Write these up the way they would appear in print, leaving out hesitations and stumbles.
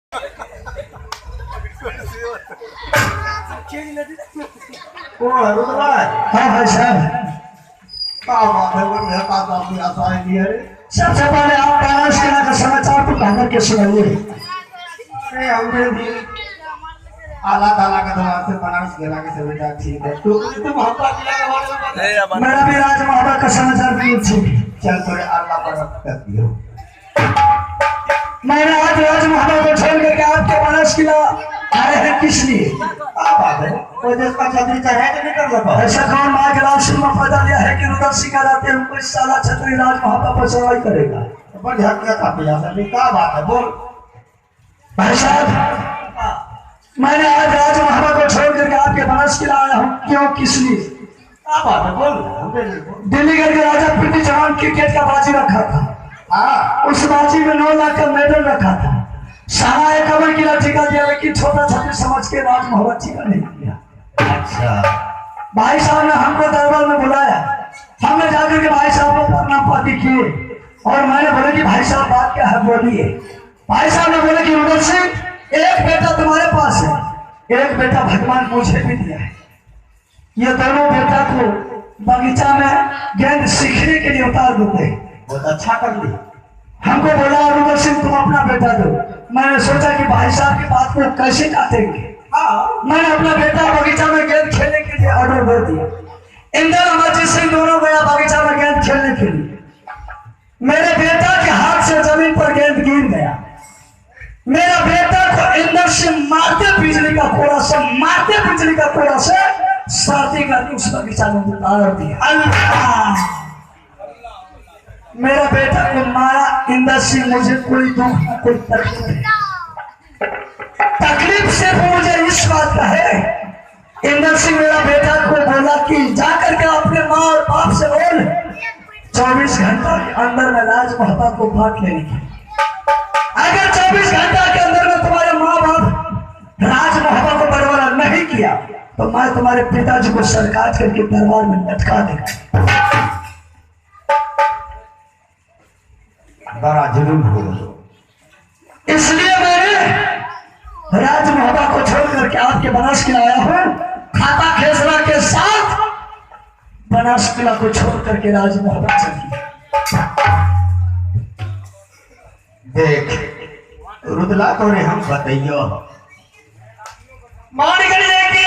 हाँ भाई साहब, सबसे पहले आप बनारस किला का समाचार को कहकर के सुनाइए। हमने भी आला ताला का दरबार से बनारस किला के समाचार ठीक है। तुम हमका किला के बारे में बता। मेरा भी राज महाबा का समाचार भी ठीक। चल थोड़े अल्लाह पर कर दियो। मैंने आज राज महाबा को छोड़ करके आपके बनारस किला आए हैं किस लिए? बात है कोई देश का छतरी चाहे तो नहीं कर लगा। ऐसा कौन माँ के लाल सिंह में पैदा लिया है कि रुद्र सिंह का जाते हैं कोई साला छतरी राज महाबा पर सवाई करेगा? बड़ी हक का पिया सर क्या बात है बोल। भाई साहब, मैंने आज राज महाबा को छोड़ करके आपके बनारस किला आया हूँ। क्यों, किस लिए? क्या बात है बोल। दिल्ली के राजा प्रीति चौहान क्रिकेट का बाजी रखा था। हाँ, उस बाजी में 9 लाख का मेडल रखा था। सारा एक कमर किला टीका दिया, लेकिन छोटा छतरी समझ के राज महाबा टीका नहीं दिया। अच्छा भाई साहब ने हमको दरबार में बुलाया। हमने जाकर के भाई साहब को प्रणाम पाती किए और मैंने बोला कि भाई साहब बात क्या है बोलिए। भाई साहब ने बोले कि रुद्र सिंह, एक बेटा तुम्हारे पास है, एक बेटा भगवान मुझे भी दिया है। ये दोनों बेटा को बगीचा में गेंद सीखने के लिए उतार देते हैं। बहुत अच्छा कर ली। हमको बोला रुद्र सिंह तुम अपना बेटा दो। मैंने सोचा कि भाई साहब की बात को कैसे काटेंगे। मैंने अपना बेटा बगीचा में गेंद खेलने के लिए ऑर्डर दे दिया। इंदर अमरजीत सिंह दोनों गया बगीचा में गेंद खेलने के लिए। मेरे बेटा के हाथ से जमीन पर गेंद गिर गया। मेरा बेटा को इंदर से मारते बिजली का कोड़ा से शादी करके उस बगीचा में उतार दिया। अल्लाह, मेरा बेटा को मारा इंदर सिंह। मुझे कोई दुख, कोई तकलीफ से मुझे इस बात का है। इंदर सिंह मेरा बेटा को बोला कि जाकर के अपने माँ और बाप से बोल 24 घंटा के अंदर में राज महाबा को बांट लेने की। अगर 24 घंटा के अंदर में तुम्हारे माँ बाप राज महाबा को बंटवारा नहीं किया तो मैं तुम्हारे पिताजी को सरकार करके दरबार में लटका देगा। बड़ा जुलूम हो। इसलिए मैंने राज महाबा को छोड़ करके आपके बनारस किला आया हूँ। खाता खेसरा के साथ बनारस किला को छोड़ करके राज महाबा चलिए। देख रुदला तो ने हम बताइयो मान गए कि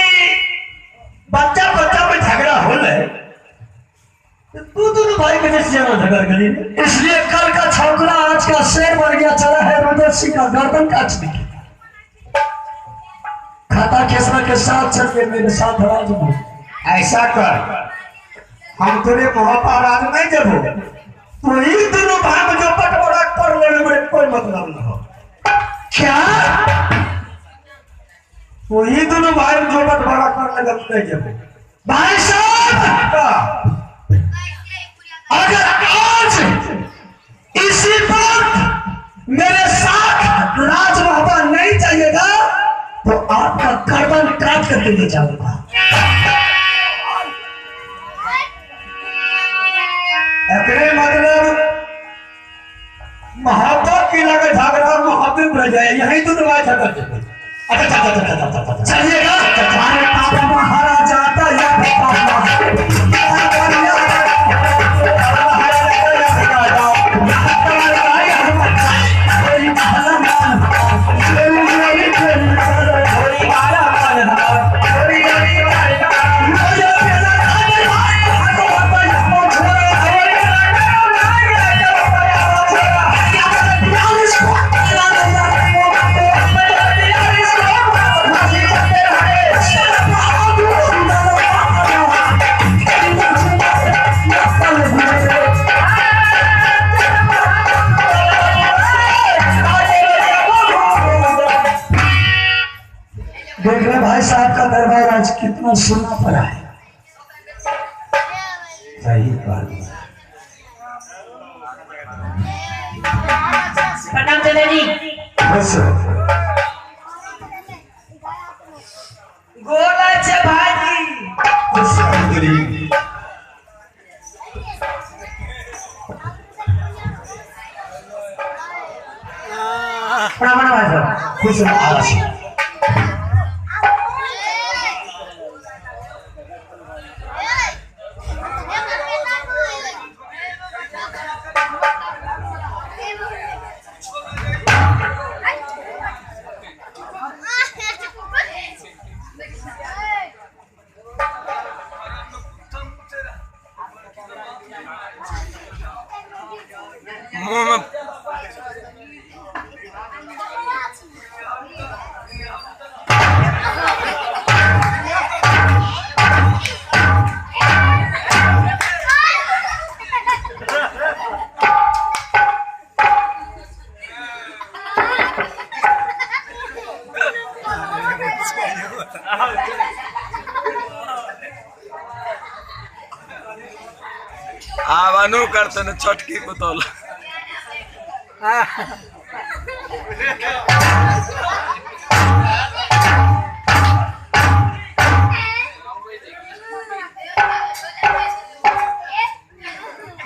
बच्चा में झगड़ा हो रहे तू दोनों भाई के जैसे झगड़ गई। इसलिए कल का छोकरा आज का शेर बन गया। चला है रुद्र सिंह का गर्दन काटने के। खाता खेसरा के साथ चल के मेरे साथ राज में। ऐसा कर, हम तेरे महापा राज नहीं जबो तो ही दोनों भाई में जो बंटवारा कर लेने में कोई मतलब न हो। क्या? तो ही दोनों भाई में जो बंटवारा कर लेगा नहीं जबो। भाई साहब, अगर आज इसी वक्त मेरे साथ राज महाबा नहीं चाहिएगा तो आपका गर्दन काट करके ले जाऊंगा। अपने मतलब महाबा की लगे झगड़ा मोहब्बत रह जाए यही तो दवाई झगड़ जाए। चलिएगा तुम्हारे पापा महाराज आता या देख रहे भाई साहब का दरबार आज कितना सुना पड़ा है। सही बात। प्रणाम चले जी। बस गोला छे भाई। बस गरीब प्रणाम भाई रहो। खुश रहो आलसी। मुंह में आवानू करते न छटकी पुतौल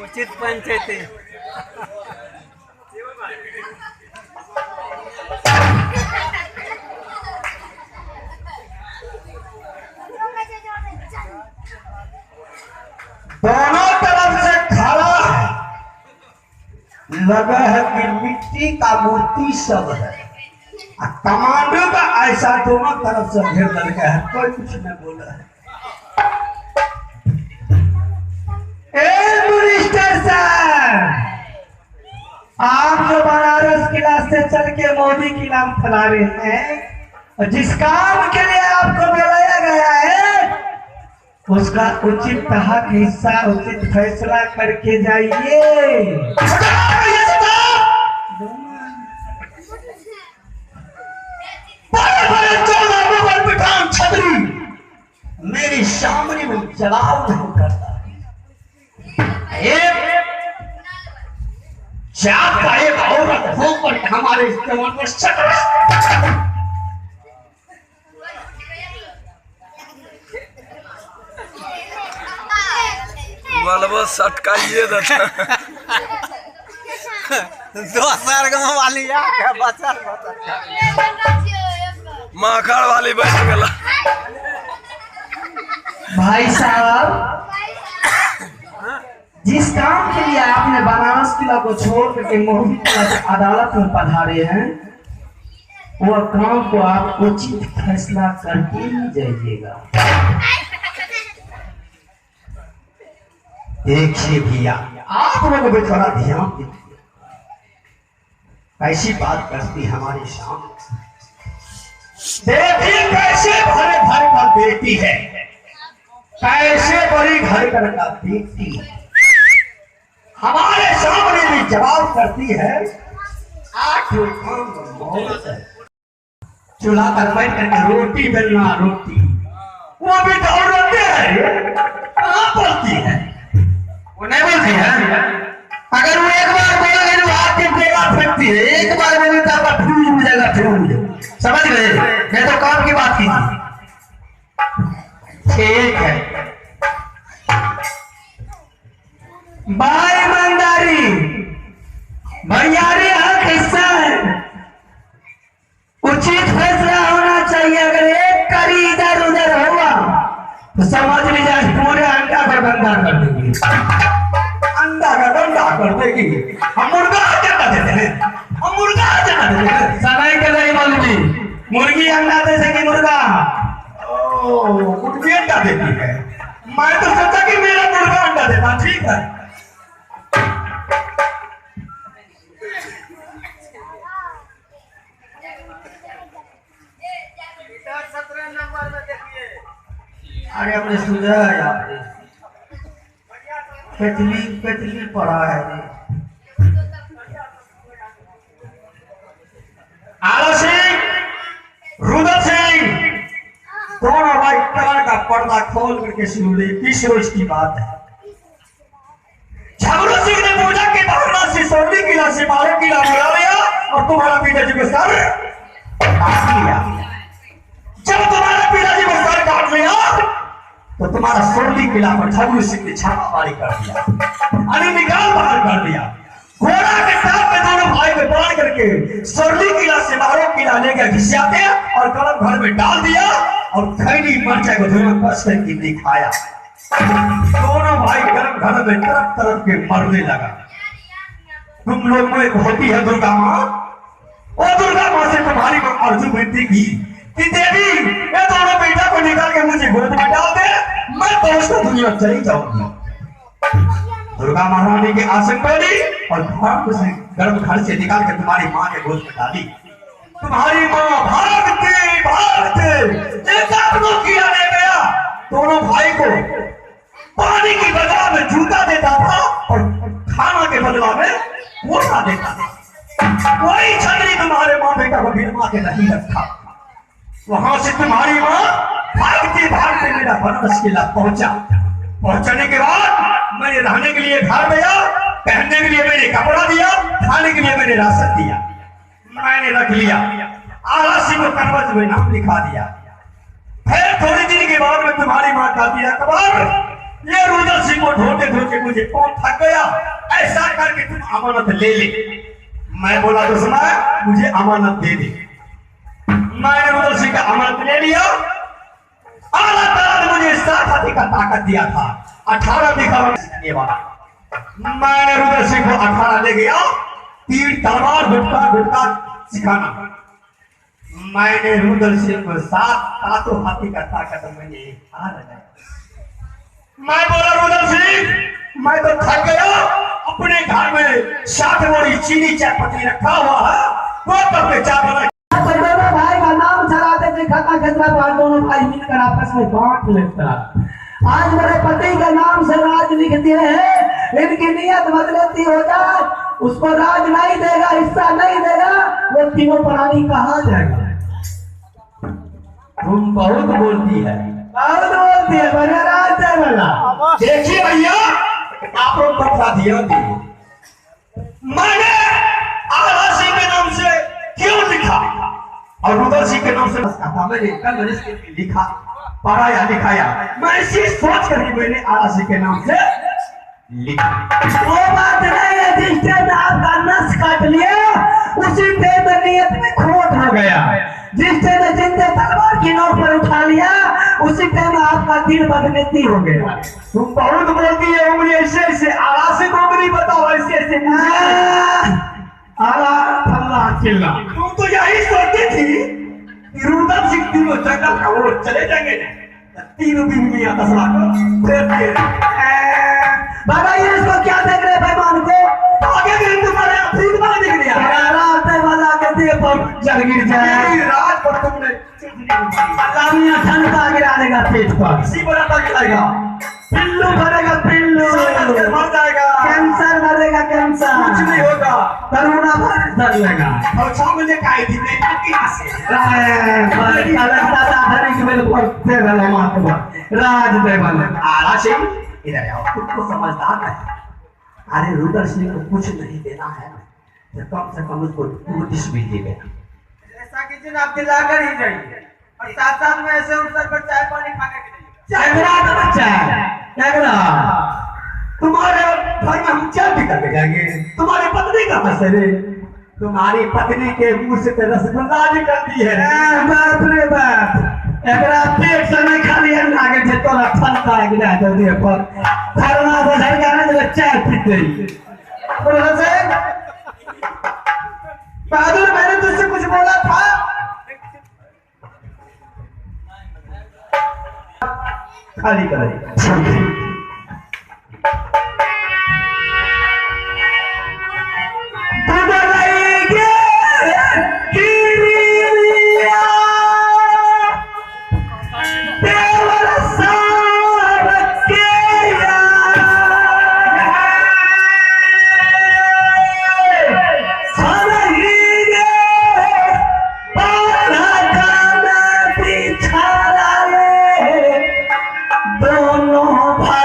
उचित पंचायती दोनों तरफ से खड़ा है, लगा है कि मिट्टी का मूर्ति सब है। कमांडो का ऐसा दोनों तरफ से घेर लगा है, कोई कुछ नहीं बोला है। मिनिस्टर साहब, आप जो बनारस किला से चल के मोदी की नाम फैला रहे हैं और जिस काम के लिए आपको बुलाया गया है उसका उचित हक हिस्सा उचित फैसला करके जाइए। छतरी मेरी सामने में जलाव नहीं करता। जात का एक औरत होकर हमारे इस्तेमाल पर शक बलबो सटकाइए देता दोसर गाँव वाली आके बचल माखड़ वाली बैठ गला। भाई साहब, जिस काम के लिए आपने बनारस किला को छोड़ करके मोदी किला से अदालत में पधारे हैं वह काम को आप उचित फैसला करके ही जाइएगा। देखिए भैया, आप लोगों को थोड़ा ध्यान दीजिए। कैसी बात करती हमारी सामने, देखिए कैसे भरे घर का बेटी है, कैसे बड़ी घर का बेटी है, हमारे सामने भी जवाब करती है। चूल्हा पर बैठ करके रोटी बेलना, रोटी वो भी दौड़ते हैं, कहाँ बोलती है? वो नहीं बोलती है। अगर वो एक बार बोलेगी तो हाथ के बेगा फेंकती है, एक बार बोले तो आपका फ्यूज हो जाएगा, फ्यूज। समझ गए? मैं तो काम की बात की थी। ठीक है, बाई ईमानदारी भैयारी हक हिस्सा है, उचित फैसला होना चाहिए। अगर एक करी इधर उधर हुआ तो समझ लीजिए पूरे अंडा का धंधा कर देगी, अंडा का धंधा कर देगी। हम मुर्गा जमा देते हैं, हम मुर्गा जमा देते हैं, समय के नहीं मालूमी। मुर्गी अंडा दे सके, मुर्गा मुर्गी अंडा देती है। मैं तो सोचा कि मेरा मुर्गा अंडा देता। ठीक है, अरे अपने सुझा है, आपने पेटली पेटली पड़ा है जी। आलो सिंह, रुद्र सिंह, दोनों भाई कार का पर्दा खोल करके सुन ले। किस रोज की बात है? झगड़ू सिंह ने पूजा के बहाना से सोनी किला से 12 किला मिला लिया और तुम्हारा पिताजी को सर काट लिया। जब तुम्हारा पिताजी को सर काट लिया तो तुम्हारा सोनी किला पर झगड़ू सिंह ने छापामारी कर दिया, अरे निकाल बाहर कर दिया। घोड़ा के टाप में दोनों भाई को बांध करके सरली किला से मारो किला लेकर घिसियाते और गरम घर में डाल दिया और खैनी मरचा को धुआं कस करके दिखाया। दोनों भाई गरम घर में तरफ तरफ के मरने लगा। तुम लोग में एक होती है दुर्गा माँ, वो दुर्गा माँ से तुम्हारी को अर्जुन विनती की कि देवी ये दोनों बेटा को निकाल के मुझे गोद में डाल दे, मैं तो उसको दुनिया चली जाऊंगी। दुर्गा महारानी के आसन पड़ी और गर्भ घर से निकाल के तुम्हारी माँ के गोद में डाली। तुम्हारी माँ भागते भागते किया ले गया। दोनों भाई को पानी की बदला में जूता देता था और खाना के बदला में वोटा देता था। वही छतरी तुम्हारे माँ बेटा को गिरमा के नहीं रखा। वहां से तुम्हारी माँ भागते भागते मेरा बनारस किला पहुंचा। पहुंचने के बाद मैंने रहने के लिए घर दिया, पहनने के लिए मैंने कपड़ा दिया, खाने के लिए मैंने राशन दिया, मैंने रख लिया। आरासी को कन्वज में नाम लिखा दिया। फिर थोड़ी दिन के बाद में तुम्हारी माँ कहती है अकबर ये रुद्र सिंह को ढोते ढोते मुझे कौन थक गया, ऐसा करके तुम अमानत ले ले। मैं बोला तो सुना मुझे अमानत दे दे। मैंने रुद्र सिंह का अमानत ले लिया। अल्लाह ताला ने मुझे 7 हाथी का ताकत दिया था, 18 दिखावा सिखाने वाला। मैंने रुद्र सिंह को 18 ले गया, तीर तलवार गुटका सिखाना। मैंने रुद्र सिंह को 7 हाथी का ताकत मैंने मैं बोला रुद्र सिंह मैं तो थक गया, अपने घर में 7 बोरी चीनी चायपत्ती रखा हुआ है, वो तब पे चावल दोनों भाई का नाम चलाते थे, खाता खतरा तो दोनों भाई मिलकर आपस में बांट लेता। आज मेरे पति के नाम से राज लिख दिए हैं, इनकी नियत बदलती हो जाए, उसको राज नहीं देगा, हिस्सा नहीं देगा, वो तीनों प्राणी कहाँ जाएगा। तुम बहुत बोलती है, बहुत बोलती है, बड़े राज है वाला। देखिए भैया आप लोग बता दिया मैंने आला सिंह के नाम से क्यों लिखा और रुद्र सिंह के नाम से कहा। मैंने कल लिखा पढ़ा या लिखाया, मैं इसी सोच कर मैंने आला सिंह के नाम से लिखा। वो बात नहीं है, जिस टाइम आपका नस काट लिया उसी टाइम नियत में खोट हो गया। जिस टाइम जिंदे तलवार की नोक पर उठा लिया उसी टाइम आपका दिल बदनेती हो गया। तुम बहुत बोलती है उंगली ऐसे ऐसे आला से उंगली बताओ ऐसे ऐसे आला फल्ला चिल्ला। तुम तो यही सोचती थी कि रुद्र सिंह तीनों जगह का वो चले जाएंगे, तीनों बीवी 10 लाख बाबा ये इसको क्या देख रहे बेईमान को, आगे भी तुम्हारे ठीक बात दिख रही है। रात वाला के दे पर जल गिर जाए, रात पर तुमने लामिया ठंडा गिरा देगा पेट पर, इसी बड़ा तक गिराएगा, पिल्लू भरेगा पिल्लू, मर जाएगा, कैंसर भरेगा कैंसर, कुछ नहीं होगा, करोना वायरस धर लेगा। और सामने का है जितने यहाँ से राज देवल आला सिंह इधर आओ, खुद को समझदार है। अरे रुद्र सिंह को कुछ नहीं देना है तो कम से कम उसको 2 डिश भी दे देना। ऐसा किसी ने आप दिलाकर ही जाइए और साथ साथ में ऐसे उन सर पर चाय पानी खाने के लिए कैमरा का बच्चा है, कैमरा तुम्हारे घर में हम क्या भी करके जाएंगे। तुम्हारी पत्नी कहाँ से रे? तुम्हारी पत्नी के मुंह से तो रसगुल्ला निकलती है। बाप रे बाप, एकरा पेट से नहीं खाली है आगे जे तोरा ठंडा गिरा दे दे पर खरना से सरकार ने चाय पी गई। बोला से बहादुर मैंने तुझसे कुछ बोला था, खाली कर दोनों भाई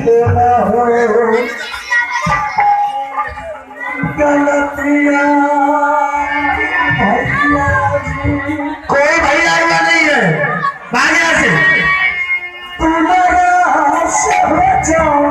ना हो गलतियां भैया जी। कोई भैया हुआ नहीं है, भाग यहाँ से। तुम्हारा से हो जाओ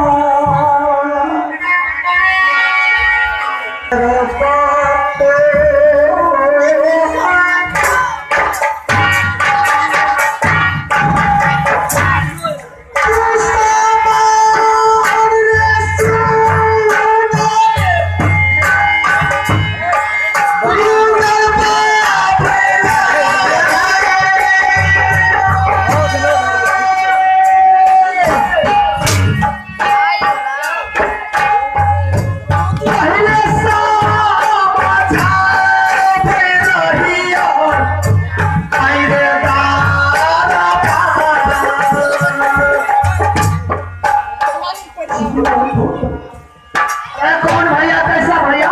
कौन भैया, कैसा भैया?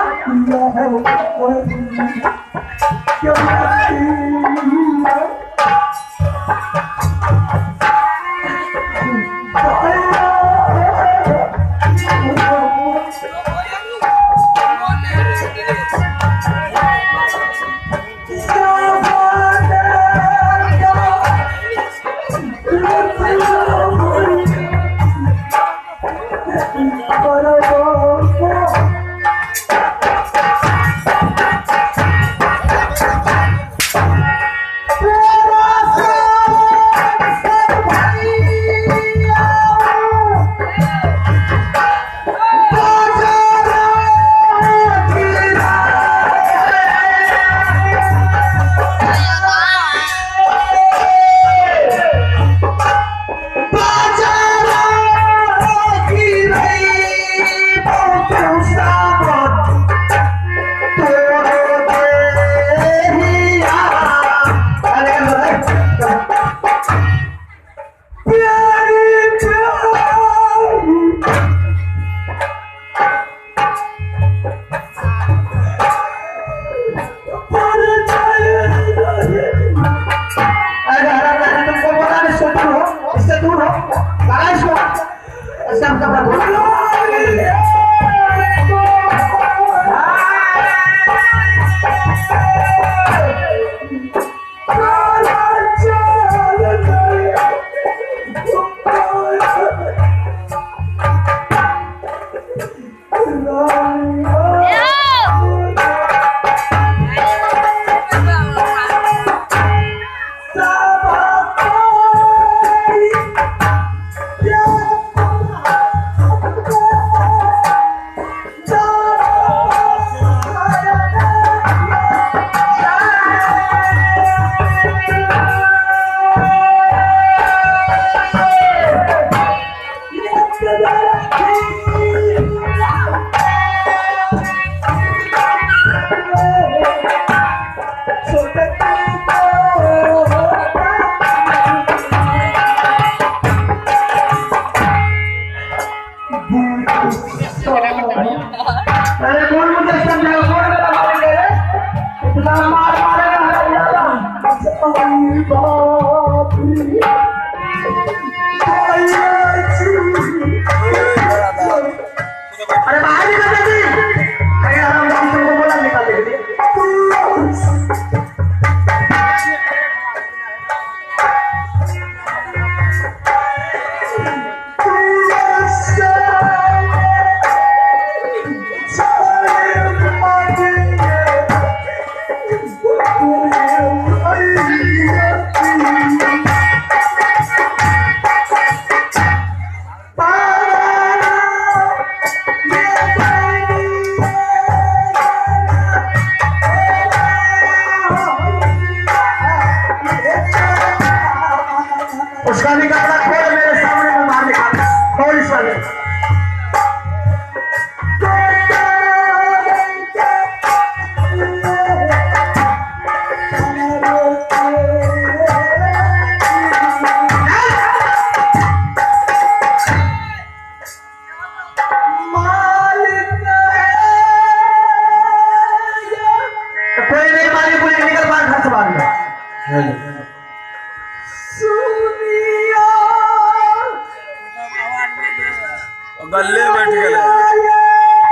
गले बैठ गए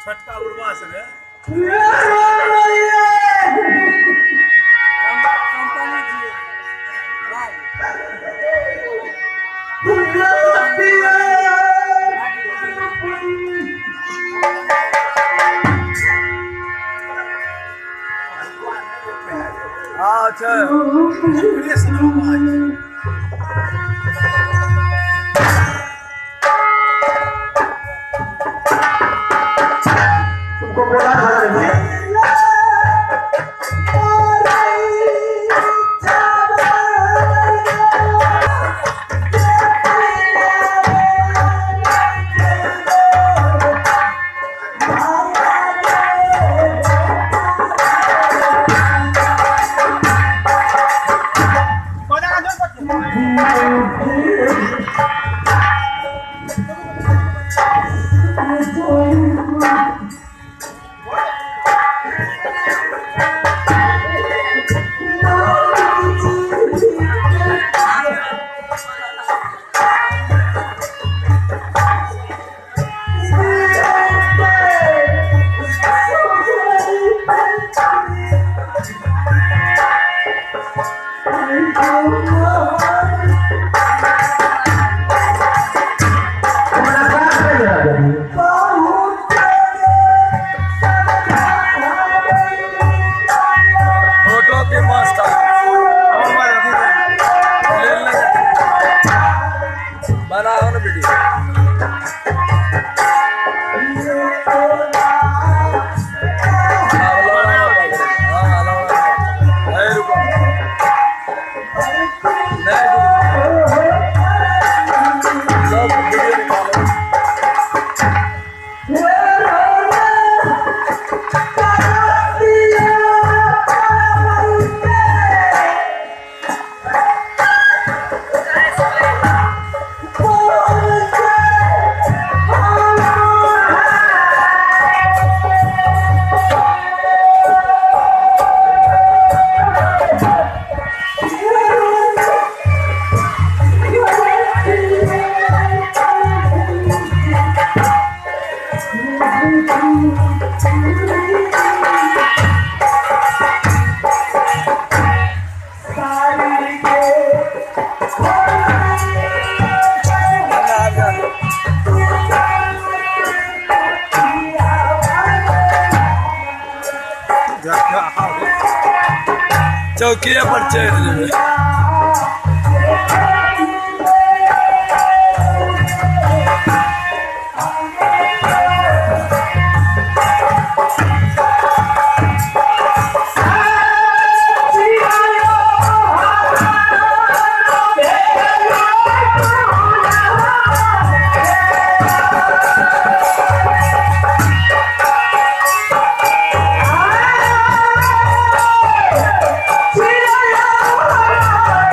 छटका उड़वास रे अच्छा तुमको बोला था फोटो के मस्त बनाओ ना वीडियो चौकिया पर चढ़ जाए Yeah.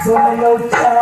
सुन लो